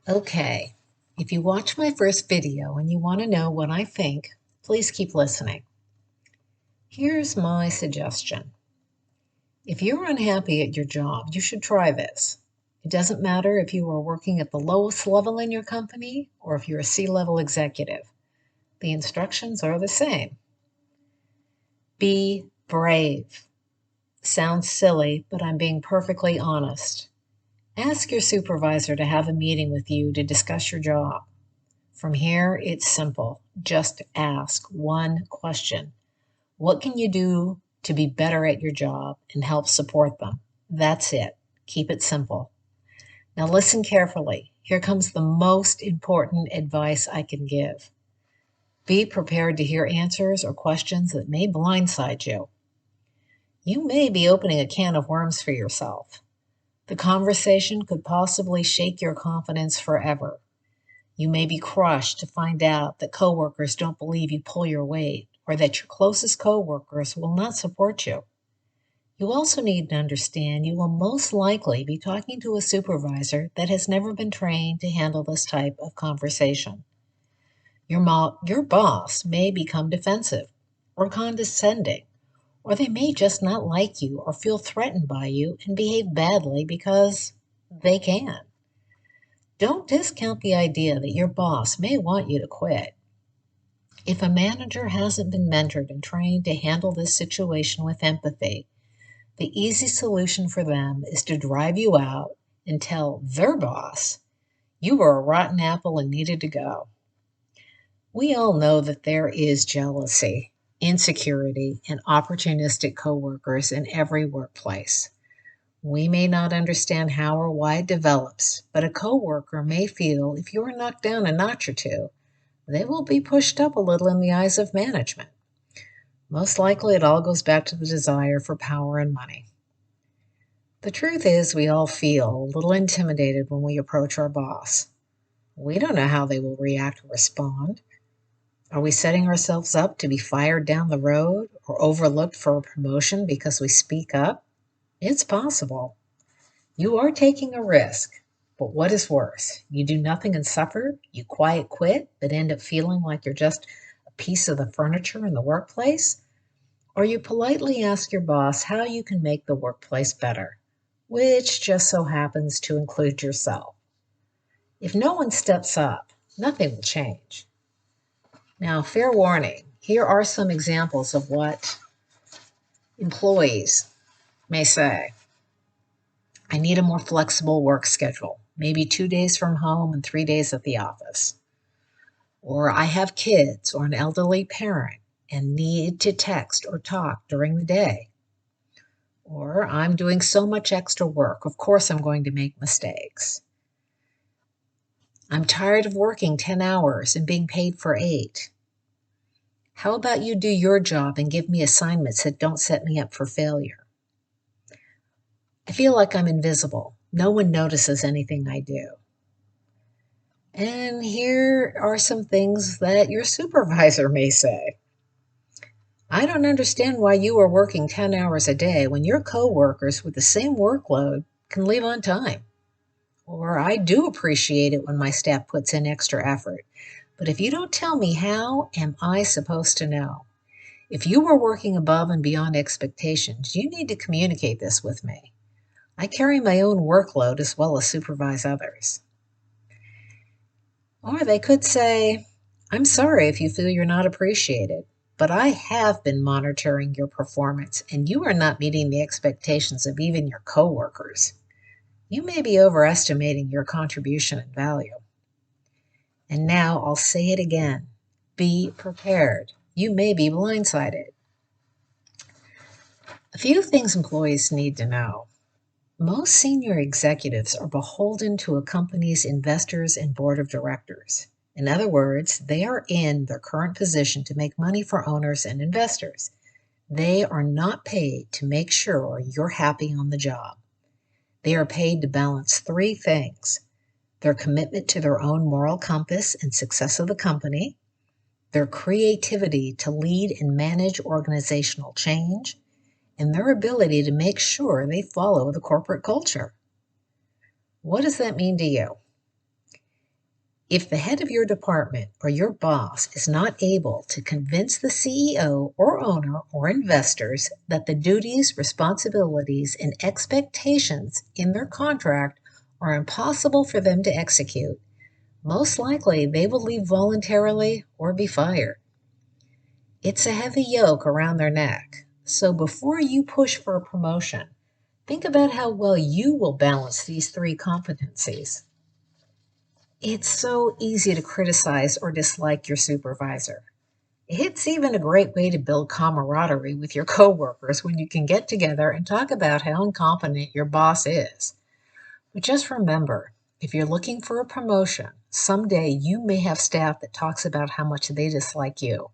Okay, if you watch my first video and you want to know what I think, please keep listening. Here's my suggestion. If you're unhappy at your job, you should try this. It doesn't matter if you are working at the lowest level in your company or if you're a C-level executive. The instructions are the same. Be brave. Sounds silly, but I'm being perfectly honest. Ask your supervisor to have a meeting with you to discuss your job. From here, it's simple. Just ask one question. What can you do to be better at your job and help support them? That's it. Keep it simple. Now listen carefully. Here comes the most important advice I can give. Be prepared to hear answers or questions that may blindside you. You may be opening a can of worms for yourself. The conversation could possibly shake your confidence forever. You may be crushed to find out that coworkers don't believe you pull your weight, or that your closest coworkers will not support you. You also need to understand you will most likely be talking to a supervisor that has never been trained to handle this type of conversation. Your boss may become defensive or condescending, or they may just not like you or feel threatened by you and behave badly because they can. Don't discount the idea that your boss may want you to quit. If a manager hasn't been mentored and trained to handle this situation with empathy, the easy solution for them is to drive you out and tell their boss you were a rotten apple and needed to go. We all know that there is jealousy, insecurity, and opportunistic coworkers in every workplace. We may not understand how or why it develops, but a coworker may feel if you are knocked down a notch or two, they will be pushed up a little in the eyes of management. Most likely, it all goes back to the desire for power and money. The truth is, we all feel a little intimidated when we approach our boss. We don't know how they will react or respond. Are we setting ourselves up to be fired down the road or overlooked for a promotion because we speak up? It's possible. You are taking a risk, but what is worse? You do nothing and suffer, you quiet quit, but end up feeling like you're just a piece of the furniture in the workplace? Or you politely ask your boss how you can make the workplace better, which just so happens to include yourself. If no one steps up, nothing will change. Now, fair warning, here are some examples of what employees may say. I need a more flexible work schedule, maybe 2 days from home and 3 days at the office. Or I have kids or an elderly parent and need to text or talk during the day. Or I'm doing so much extra work, of course I'm going to make mistakes. I'm tired of working 10 hours and being paid for 8. How about you do your job and give me assignments that don't set me up for failure? I feel like I'm invisible. No one notices anything I do. And here are some things that your supervisor may say. I don't understand why you are working 10 hours a day when your coworkers with the same workload can leave on time. Or I do appreciate it when my staff puts in extra effort. But if you don't tell me, how am I supposed to know? If you were working above and beyond expectations, you need to communicate this with me. I carry my own workload as well as supervise others. Or they could say, I'm sorry if you feel you're not appreciated, but I have been monitoring your performance and you are not meeting the expectations of even your coworkers. You may be overestimating your contribution and value. And now I'll say it again. Be prepared. You may be blindsided. A few things employees need to know. Most senior executives are beholden to a company's investors and board of directors. In other words, they are in their current position to make money for owners and investors. They are not paid to make sure you're happy on the job. They are paid to balance three things: their commitment to their own moral compass and success of the company, their creativity to lead and manage organizational change, and their ability to make sure they follow the corporate culture. What does that mean to you? If the head of your department or your boss is not able to convince the CEO or owner or investors that the duties, responsibilities, and expectations in their contract are impossible for them to execute, most likely they will leave voluntarily or be fired. It's a heavy yoke around their neck. So before you push for a promotion, think about how well you will balance these three competencies. It's so easy to criticize or dislike your supervisor. It's even a great way to build camaraderie with your coworkers when you can get together and talk about how incompetent your boss is. But just remember, if you're looking for a promotion, someday you may have staff that talks about how much they dislike you.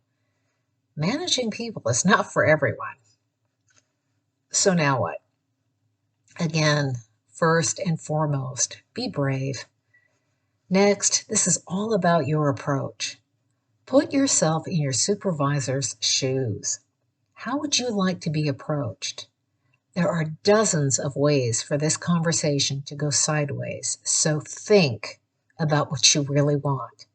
Managing people is not for everyone. So now what? Again, first and foremost, be brave. Next, this is all about your approach. Put yourself in your supervisor's shoes. How would you like to be approached? There are dozens of ways for this conversation to go sideways, so think about what you really want.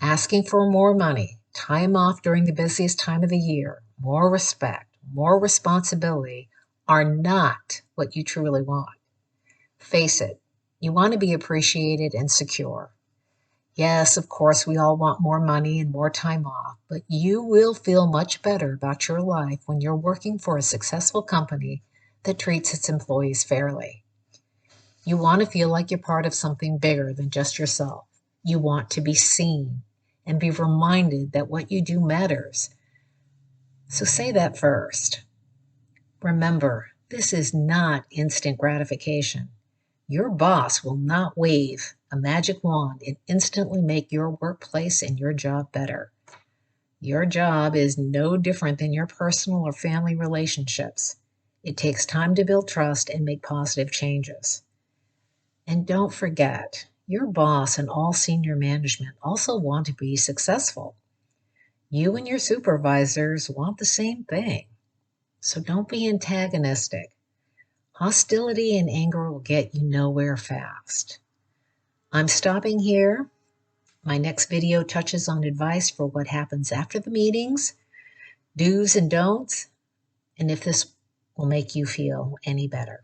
Asking for more money, time off during the busiest time of the year, more respect, more responsibility are not what you truly want. Face it, you want to be appreciated and secure. Yes, of course, we all want more money and more time off, but you will feel much better about your life when you're working for a successful company that treats its employees fairly. You want to feel like you're part of something bigger than just yourself. You want to be seen and be reminded that what you do matters. So say that first. Remember, this is not instant gratification. Your boss will not wave a magic wand and instantly make your workplace and your job better. Your job is no different than your personal or family relationships. It takes time to build trust and make positive changes. And don't forget, your boss and all senior management also want to be successful. You and your supervisors want the same thing. So don't be antagonistic. Hostility and anger will get you nowhere fast. I'm stopping here. My next video touches on advice for what happens after the meetings, do's and don'ts, and if this will make you feel any better.